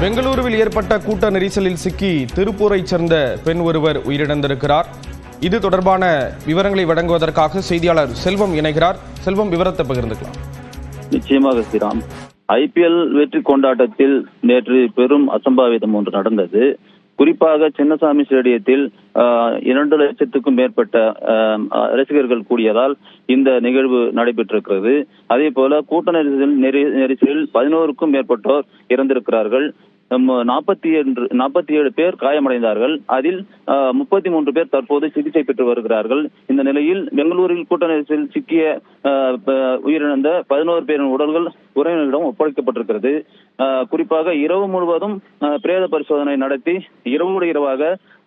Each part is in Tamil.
பெங்களூருவில் ஏற்பட்ட கூட்ட நெரிசலில் சிக்கி திருப்பூரைச் சேர்ந்த பெண் ஒருவர் உயிரிழந்திருக்கிறார். இது தொடர்பான விவரங்களை வழங்குவதற்காக செய்தியாளர் செல்வம் இணைகிறார். செல்வம், விவரத்தை பகிர்ந்துக்கலாம். நிச்சயமாக ஸ்ரீராம். IPL வெற்றி கொண்டாட்டத்தில் நேற்று பெரும் அசம்பாவிதம் ஒன்று நடந்தது. குறிப்பாக சின்னசாமி ஸ்டேடியத்தில் 2 லட்சத்துக்கும் மேற்பட்ட ரசிகர்கள் கூடியதால் இந்த நிகழ்வு நடைபெற்றிருக்கிறது. அதே போல கூட்ட நெரிசலில் 11க்கும் மேற்பட்டோர் இறந்திருக்கிறார்கள். 47 பேர் காயமடைந்தார்கள். அதில் 33 பேர் தற்போது சிகிச்சை பெற்று வருகிறார்கள். இந்த நிலையில் பெங்களூரில் கூட்ட நெரிசலில் சிக்கிய உயிரிழந்த 11 பேரின் உடல்கள் உறவினர்களிடம் ஒப்படைக்கப்பட்டிருக்கிறது. குறிப்பாக இரவு முழுவதும் பிரேத பரிசோதனை நடத்தி இரவோடு இரவாக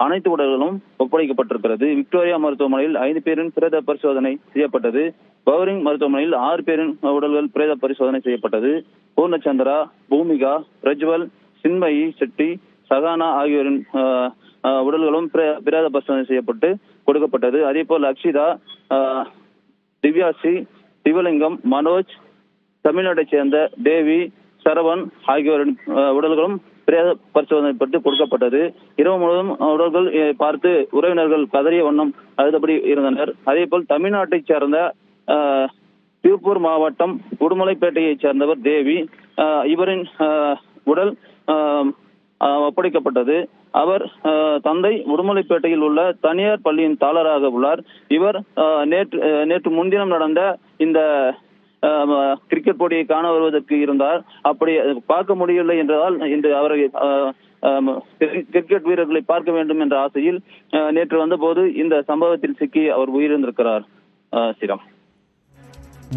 அனைத்து உடல்களும் ஒப்படைக்கப்பட்டிருக்கிறது. விக்டோரியா மருத்துவமனையில் 5 பேரின் பிரேத பரிசோதனை செய்யப்பட்டது. பவரிங் மருத்துவமனையில் 6 பேரின் உடல்கள் பிரேத பரிசோதனை செய்யப்பட்டது. பூர்ணச்சந்திரா, பூமிகா, பிரஜ்வல், சின்மயி செட்டி, சகானா ஆகியோரின் உடல்களும் பிரேத பரிசோதனை செய்யப்பட்டு கொடுக்கப்பட்டது. அதே போல் அக்ஷிதா, திவ்யாஸ்ரீ, சிவலிங்கம், மனோஜ், தமிழ்நாட்டை சேர்ந்த தேவி, சரவன் ஆகியோரின் உடல்களும் பிரேத பரிசோதனை பட்டு கொடுக்கப்பட்டது. இரவு முழுவதும் உடல்கள் பார்த்து உறவினர்கள் கதறிய வண்ணம் அழுதபடி இருந்தனர். அதே போல் தமிழ்நாட்டை சேர்ந்த திருப்பூர் மாவட்டம் உடுமலைப்பேட்டையைச் சேர்ந்தவர் தேவி. இவரின் உடல் ஒப்படைக்கப்பட்டது. அவர் தந்தை உடுமலைப்பேட்டையில் உள்ள தனியார் பள்ளியின் தாளராக உள்ளார். இவர் நேற்று முன்தினம் நடந்த இந்த கிரிக்கெட் போட்டியை காண வருவதற்கு இருந்தார். அப்படி பார்க்க முடியவில்லை என்றதால் இன்று அவரை கிரிக்கெட் வீரர்களை பார்க்க வேண்டும் என்ற ஆசையில் நேற்று வந்தபோது இந்த சம்பவத்தில் சிக்கி அவர் உயிரிழந்திருக்கிறார். ஸ்ரீராம்.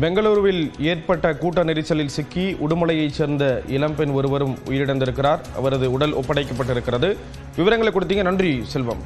பெங்களூருவில் ஏற்பட்ட கூட்ட நெரிசலில் சிக்கி உடுமலையைச் சேர்ந்த இளம்பெண் ஒருவரும் உயிரிழந்திருக்கிறார். அவரது உடல் ஒப்படைக்கப்பட்டிருக்கிறது. விவரங்களை கொடுத்தீங்க. நன்றி செல்வம்.